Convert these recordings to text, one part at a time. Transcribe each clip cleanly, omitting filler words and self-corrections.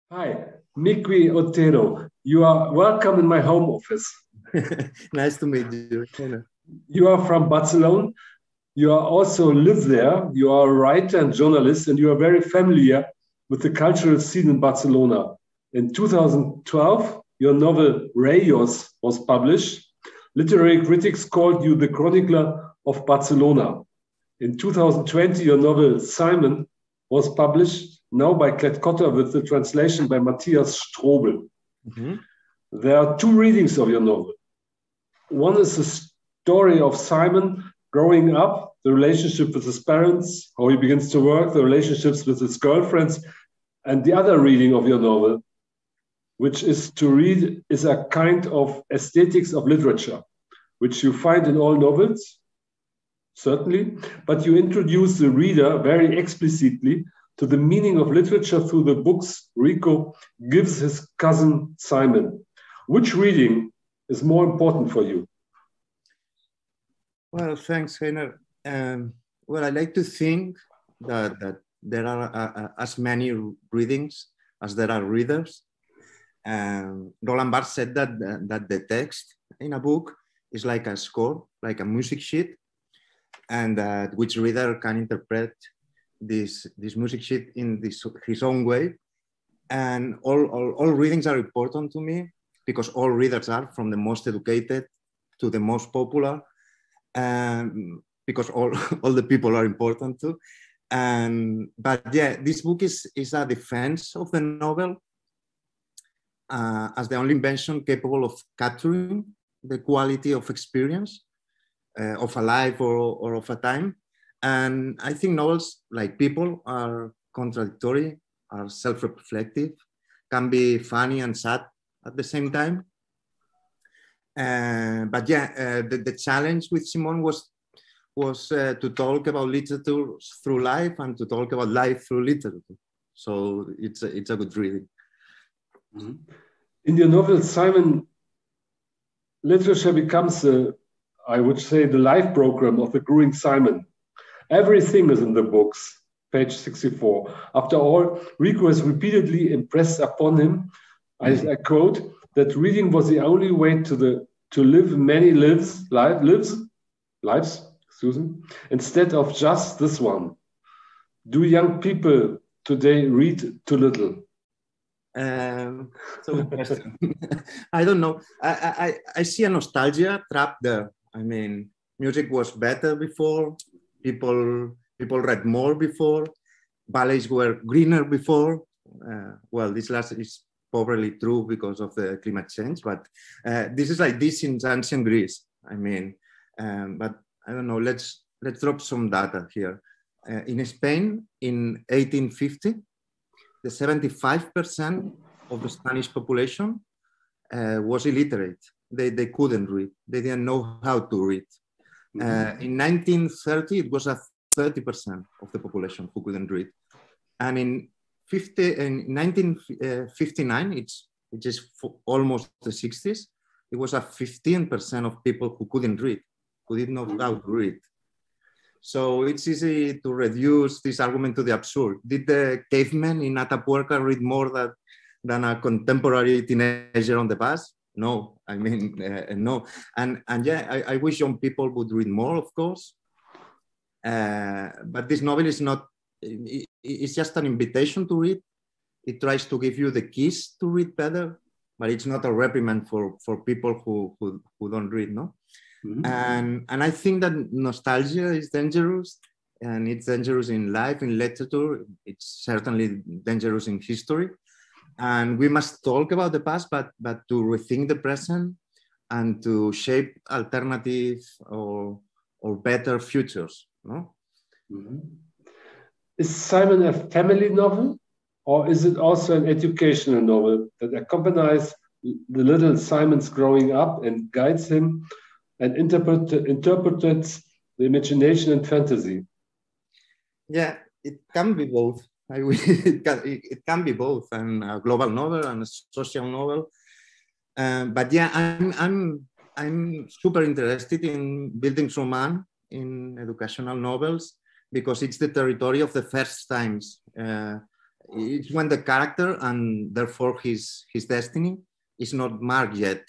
Hi, Miqui Otero. You are welcome in my home office. Nice to meet you, Heiner. You are from Barcelona. You are also live there. You are a writer and journalist, and you are very familiar with the cultural scene in Barcelona. In 2012, your novel Rayos was published. Literary critics called you the chronicler of Barcelona. In 2020, your novel Simon was published now by Klett-Cotta with the translation by Matthias Strobel. Mhm. There are two readings of your novel. One is the story of Simon growing up, the relationship with his parents, how he begins to work, the relationships with his girlfriends. And the other reading of your novel, which is to read, is a kind of aesthetics of literature, which you find in all novels, certainly, but you introduce the reader very explicitly to the meaning of literature through the books Rico gives his cousin Simon. Which reading is more important for you? Well, thanks, Heiner. Well, I like to think that there are as many readings as there are readers. Roland Barthes said that the text in a book is like a score, like a music sheet, and that which reader can interpret this music sheet in his own way. And all readings are important to me because all readers are, from the most educated to the most popular, because all the people are important too. But yeah, this book is a defense of the novel as the only invention capable of capturing the quality of experience of a life or of a time. And I think novels, like people, are contradictory, are self-reflective, can be funny and sad at the same time. But yeah, the challenge with Simón was to talk about literature through life and to talk about life through literature. So it's a good reading. Mm-hmm. In your novel, Simon, literature becomes, I would say, the life program of the growing Simon. Everything is in the books, page 64. After all, Rico has repeatedly impressed upon him, I quote, that reading was the only way to live many lives, excuse me, instead of just this one. Do young people today read too little? So good question. I don't know. I see a nostalgia trap there. I mean, music was better before. People read more before. Ballets were greener before. Well, this last is probably true because of the climate change, but this is like this in ancient Greece. I mean, but I don't know. Let's drop some data here. In Spain, in 1850, the 75% of the Spanish population was illiterate. They couldn't read. They didn't know how to read. In 1930, it was 30% of the population who couldn't read. And in 1959, which is almost the 60s, it was 15% of people who couldn't read, who didn't know how to read. So it's easy to reduce this argument to the absurd. Did the caveman in Atapuerca read more than a contemporary teenager on the bus? No, I mean, no. And yeah, I wish young people would read more, of course. But this novel is not, it's just an invitation to read. It tries to give you the keys to read better, but it's not a reprimand for people who don't read, no? Mm-hmm. And I think that nostalgia is dangerous, and it's dangerous in life, in literature. It's certainly dangerous in history. And we must talk about the past, but to rethink the present and to shape alternative or better futures. No? Mm-hmm. Is Simon a family novel, or is it also an educational novel that accompanies the little Simon's growing up and guides him and interprets the imagination and fantasy? Yeah, it can be both. It can be both, and a global novel and a social novel. But yeah, I'm super interested in Bildungsroman, in educational novels, because it's the territory of the first times. it's when the character and therefore his destiny is not marked yet.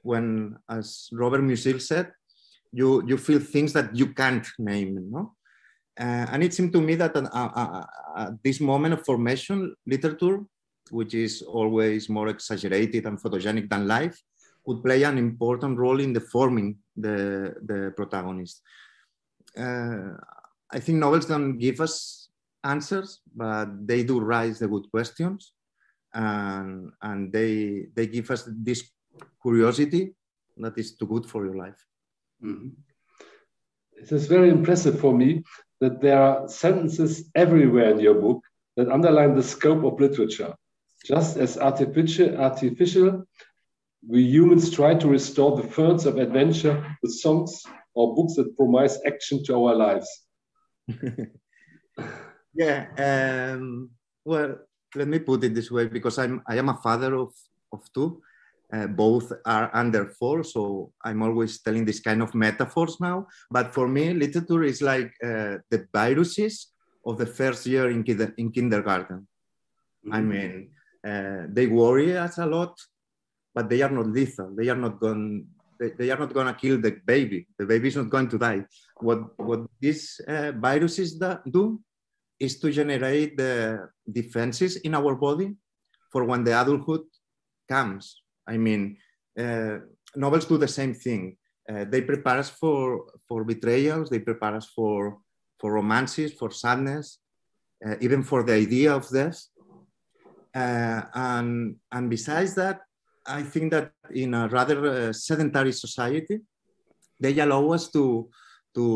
When, as Robert Musil said, you feel things that you can't name, no? And it seemed to me that at this moment of formation, literature, which is always more exaggerated and photogenic than life, could play an important role in the forming the protagonist. I think novels don't give us answers, but they do raise the good questions, and they give us this curiosity that is too good for your life. Mm-hmm. It is very impressive for me that there are sentences everywhere in your book that underline the scope of literature. Just as artificial, we humans try to restore the ferns of adventure with songs or books that promise action to our lives. Yeah. Well, let me put it this way, because I am a father of two. Both are under 4, so I'm always telling this kind of metaphors now. But for me, literature is like the viruses of the first year in kindergarten. Mm-hmm. I mean, they worry us a lot, but they are not lethal. They are not going to kill the baby. The baby is not going to die. What these viruses do is to generate the defenses in our body for when the adulthood comes. I mean, novels do the same thing. They prepare us for betrayals. They prepare us for romances, for sadness, even for the idea of death. And besides that, I think that in a rather sedentary society, they allow us to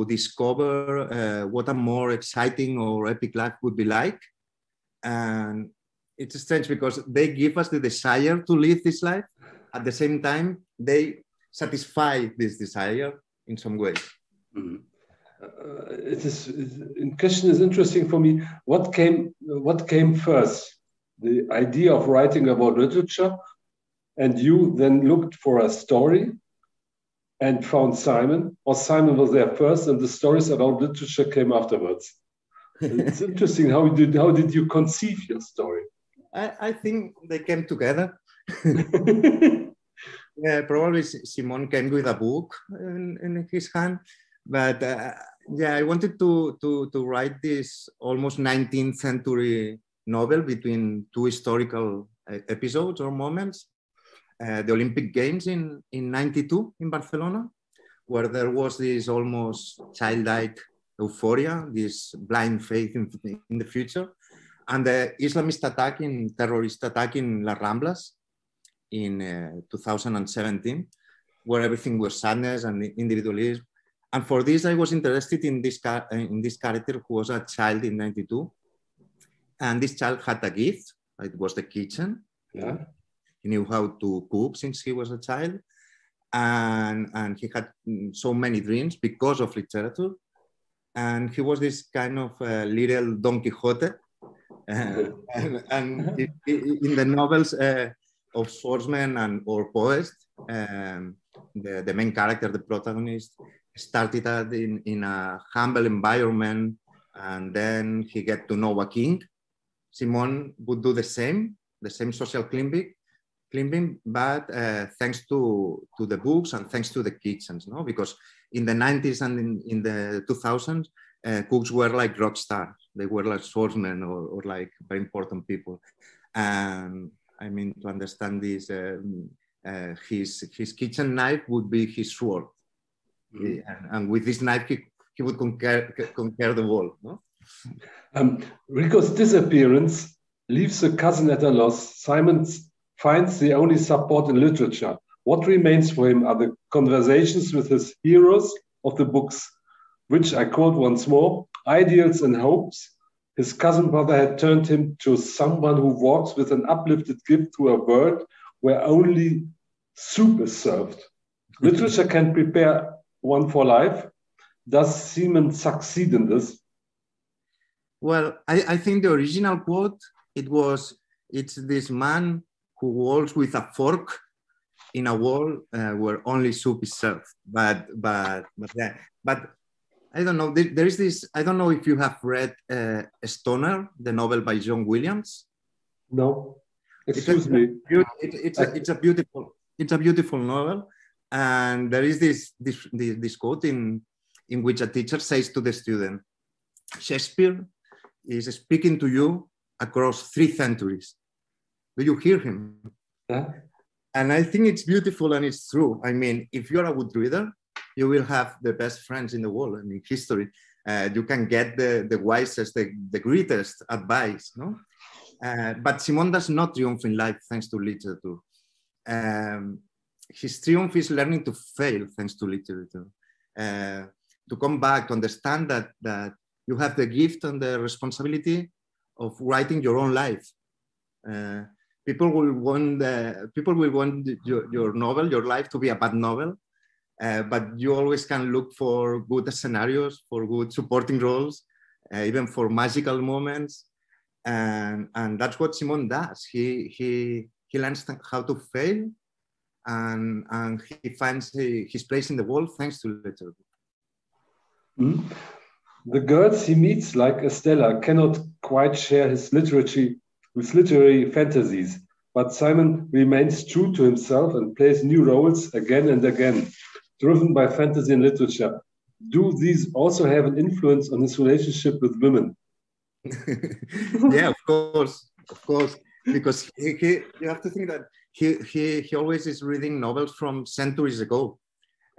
discover what a more exciting or epic life would be like. And it's strange because they give us the desire to live this life. At the same time, they satisfy this desire in some way. Mm-hmm. Question is interesting for me. What came first? The idea of writing about literature, and you then looked for a story and found Simon, or Simon was there first, and the stories about literature came afterwards. It's interesting. How did you conceive your story? I think they came together. Yeah, probably Simón came with a book in his hand, but yeah, I wanted to write this almost 19th century novel between two historical episodes or moments. The Olympic Games in 92 in Barcelona, where there was this almost childlike euphoria, this blind faith in the future, and the Islamist terrorist attack in Las Ramblas in 2017, where everything was sadness and individualism. And for this, I was interested in this character who was a child in 92. And this child had a gift. It was the kitchen. Yeah. He knew how to cook since he was a child. And he had so many dreams because of literature. And he was this kind of little Don Quixote. And in the novels of swordsmen or poets, the main character, the protagonist, started out in a humble environment, and then he get to know a king. Simón would do the same social climbing, but thanks to the books and thanks to the kitchens, no? Because in the 90s and in the 2000s, cooks were like rock stars. They were like swordsmen or like very important people. And I mean, to understand this, his kitchen knife would be his sword. Mm-hmm. And with this knife, he would conquer the world. No? Rico's disappearance leaves the cousin at a loss. Simon finds the only support in literature. What remains for him are the conversations with his heroes of the books, which I quote once more, ideals and hopes. His cousin brother had turned him to someone who walks with an uplifted gift through a world where only soup is served. Literature can prepare one for life. Does Simon succeed in this? Well, I think the original quote, it's this man who walks with a fork in a wall where only soup is served. But I don't know. There is this. I don't know if you have read Stoner, the novel by John Williams. No, excuse me. It's a beautiful novel, and there is this quote in which a teacher says to the student, "Shakespeare is speaking to you across 3 centuries. Do you hear him?" Yeah. And I think it's beautiful and it's true. I mean, if you're a good reader, you will have the best friends in the world. I mean, history. You can get the wisest, the greatest advice, no? But Simón does not triumph in life thanks to literature. His triumph is learning to fail thanks to literature. To come back, to understand that you have the gift and the responsibility of writing your own life. People will want your novel, your life, to be a bad novel, but you always can look for good scenarios, for good supporting roles, even for magical moments, and that's what Simón does. He learns how to fail, and he finds his place in the world thanks to literature. Mm. The girls he meets, like Estella, cannot quite share his literary fantasies, but Simón remains true to himself and plays new roles again and again, driven by fantasy and literature. Do these also have an influence on his relationship with women? Yeah, of course, because you have to think that he always is reading novels from centuries ago,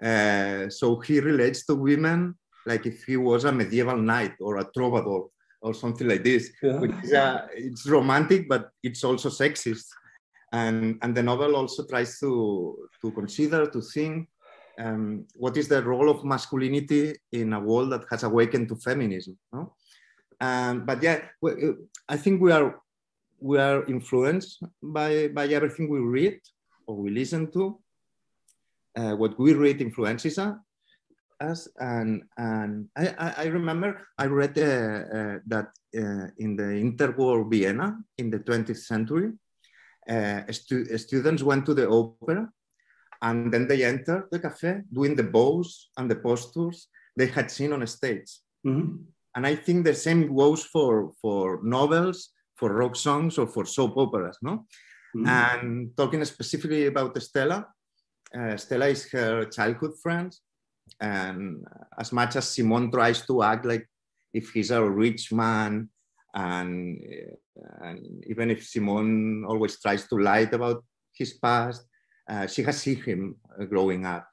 so he relates to women like if he was a medieval knight or a troubadour or something like this. Yeah. Which is, it's romantic, but it's also sexist. And the novel also tries to consider, to think, what is the role of masculinity in a world that has awakened to feminism. No? But yeah, I think we are influenced by everything we read or we listen to. What we read influences us, and I remember I read that in the interwar Vienna in the 20th century, students went to the opera, and then they entered the cafe doing the bows and the postures they had seen on a stage. Mm-hmm. And I think the same goes for novels, for rock songs, or for soap operas, no? Mm-hmm. And talking specifically about Stella, Stella is her childhood friend. And as much as Simón tries to act like if he's a rich man, and even if Simón always tries to lie about his past, she has seen him growing up.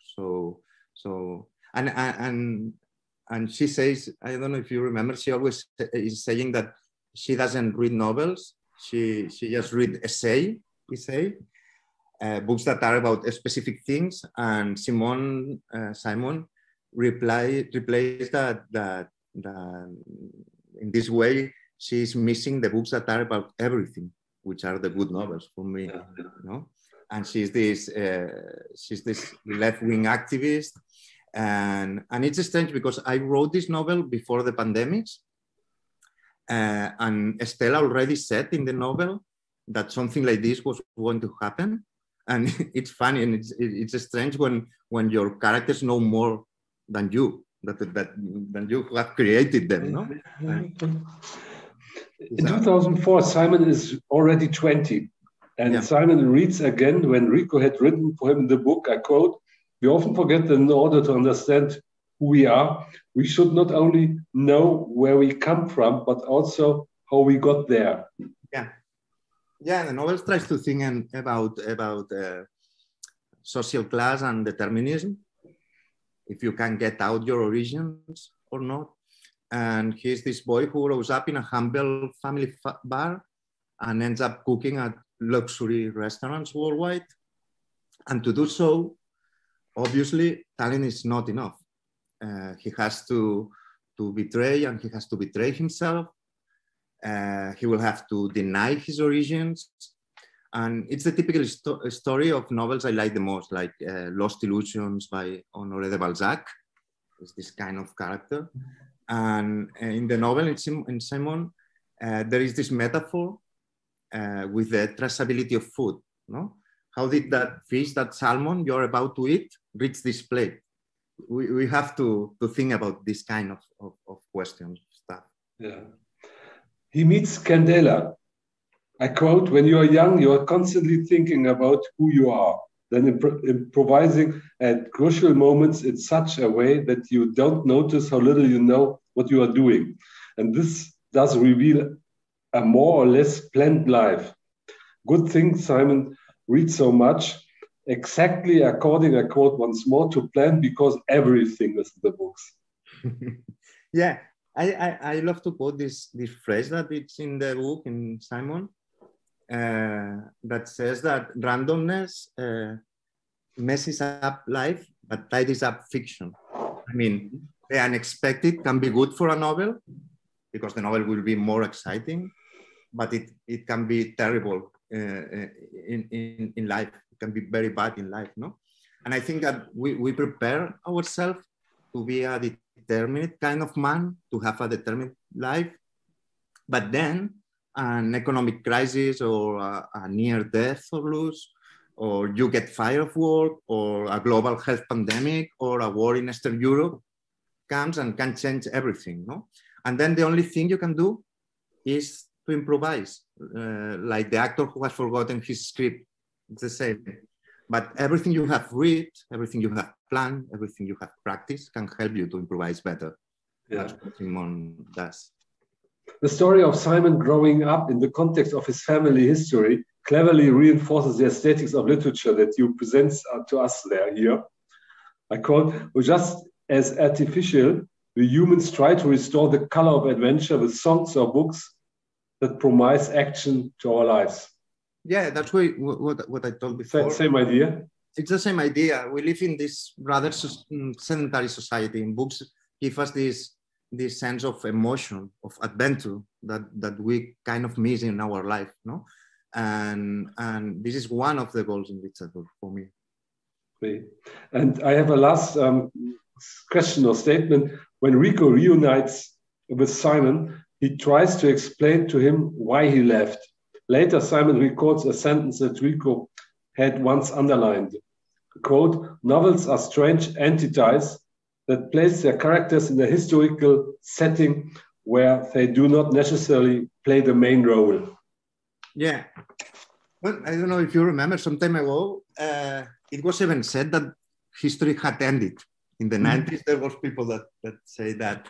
And she says, I don't know if you remember, she always is saying that she doesn't read novels. She just read essay, books that are about specific things. And Simón replies that in this way she's missing the books that are about everything, which are the good novels for me. Yeah. You know? And she's this left-wing activist, and it's strange because I wrote this novel before the pandemics, and Estella already said in the novel that something like this was going to happen. And it's funny, and it's strange when your characters know more than you, than you who have created them, no? In 2004, Simón is already 20. And yeah. Simón reads again when Rico had written for him in the book, I quote, "We often forget that in order to understand who we are, we should not only know where we come from, but also how we got there." Yeah. Yeah, the novel tries to think about social class and determinism, if you can get out your origins or not. And he's this boy who grows up in a humble family bar and ends up cooking at luxury restaurants worldwide. And to do so, obviously, talent is not enough. He has to betray, and he has to betray himself. He will have to deny his origins. And it's the typical story of novels I like the most, like Lost Illusions by Honoré de Balzac. It's this kind of character. And in the novel, in Simón, there is this metaphor with the traceability of food. No? How did that fish, that salmon you're about to eat, reach this plate? we have to think about this kind of questions stuff. Yeah. He meets Candela. I quote, when you are young, you are constantly thinking about who you are, then improvising at crucial moments in such a way that you don't notice how little you know what you are doing. And this does reveal a more or less planned life. Good thing Simon reads so much, exactly according, I quote once more, to plan, because everything is in the books. Yeah, I love to quote this phrase that it's in the book in Simon, that says that randomness messes up life, but tidies up fiction. I mean, the unexpected can be good for a novel because the novel will be more exciting, but it can be terrible in life. It can be very bad in life, no? And I think that we prepare ourselves to be a determined kind of man, to have a determined life, but then an economic crisis or a near death or loss, or you get fired of work, or a global health pandemic, or a war in Eastern Europe comes and can change everything, no? And then the only thing you can do is to improvise, like the actor who has forgotten his script. It's the same. But everything you have read, everything you have planned, everything you have practiced can help you to improvise better. Yeah. That's what Simón does. The story of Simon growing up in the context of his family history cleverly reinforces the aesthetics of literature that you present to us there here. I quote, just as artificial, we humans try to restore the color of adventure with songs or books that promise action to our lives. Yeah, that's what I told before. Same idea? It's the same idea. We live in this rather sedentary society, and books give us this sense of emotion, of adventure that we kind of miss in our life, no? And this is one of the goals in literature for me. Okay. And I have a last question or statement. When Rico reunites with Simon, he tries to explain to him why he left. Later, Simon records a sentence that Rico had once underlined. Quote, novels are strange entities that place their characters in a historical setting where they do not necessarily play the main role. Yeah. Well, I don't know if you remember, some time ago, it was even said that history had ended. In the 90s, there was people that say that.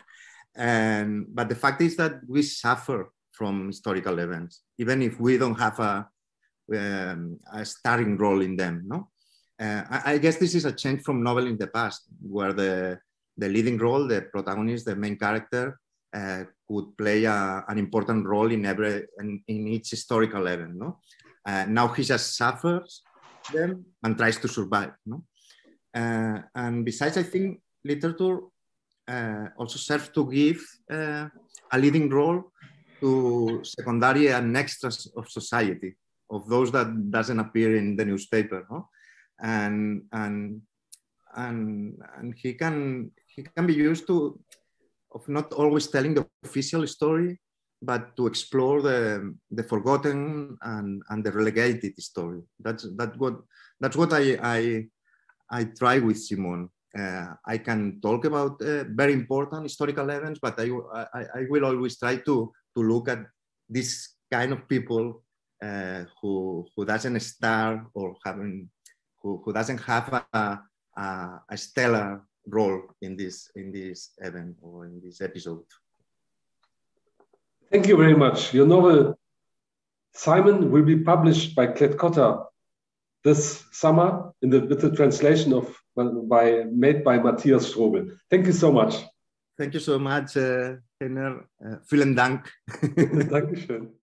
But the fact is that we suffer from historical events, even if we don't have a starring role in them, no? I guess this is a change from novel in the past, where the leading role, the protagonist, the main character, could play an important role in each historical event, no? Now he just suffers them and tries to survive, no? And besides, I think literature also serves to give a leading role to secondary and extras of society, of those that doesn't appear in the newspaper, no? And he can be used to, of not always telling the official story, but to explore the forgotten and the relegated story. That's what I try with Simón. I can talk about very important historical events, but I will always try to look at this kind of people who doesn't star or who doesn't have a stellar role in this event or in this episode. Thank you very much. Your novel Simon will be published by Klett-Cotta this summer with the translation made by Matthias Strobel. Thank you so much. Thank you so much, Heiner. Vielen Dank. Dankeschön.